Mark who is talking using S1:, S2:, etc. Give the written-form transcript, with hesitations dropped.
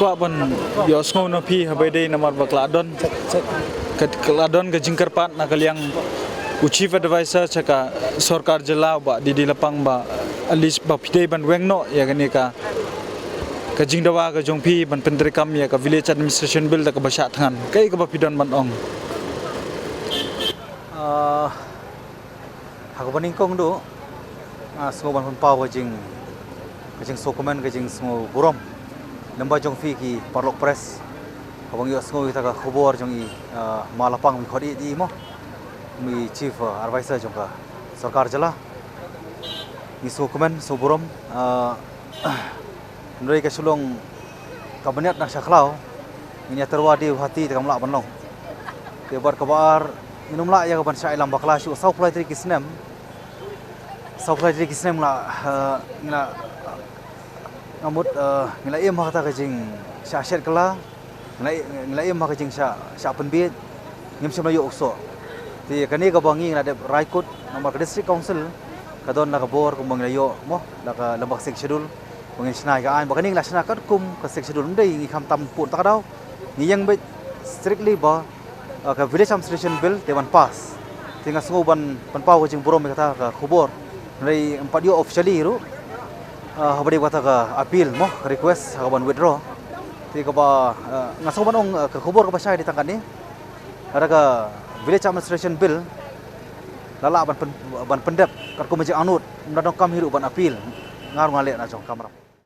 S1: Kuat pun yosngo no pi habede namar bakladon ke jingkerpat nak yang Chief Advisor caka Sorkar Jela ba di lapang ba alis ba pidei ban wengno ya gani ka jingdawa ka jongpi ban pentrikam ya ka village administration bill da ka basya tangan kai ka ba pidon ban ong
S2: Aku paningkong do semua ban pau ka jing sokomen ka jing semua burom lamba jong fi ki parlok press abang yo semua kita ka khobor jong i malapang mi khodi di mo mi chief advisor jong ka Sorkar Jela ni sokomen so burom ndoi ka sulong kabinet nak saklau ini terwadi hati takam lak banong ke bar kabar minum lak ya ban sai lam bakla shu sau plai tri kisnem la ngila ngamut ngila em kata kajing sya shet kala ngila em kajing sya penbit ngim semla yo okso ti kani ka bangi ngila de raikut nomor district council kadon na kabor kum ngila yo mo la ka lambak sek schedule ngin snai ka an bakani ngila snai kat kum ka sek schedule ndai ngi kham tam pun tak daw ngi yang be strictly ba ka village administration bill dewan pass tinga sungu ban pau kajing burom kata ka khobor dari empat yo officially ru habari kata ka appeal mo request kaban withdraw ti ka ba ngaso banong ka khobor ka basay ditangkan ni ada ka village administration bill lala ban pendep kat ko majik anut ndadong kam hiru ban appeal ngar ngale na jong kamera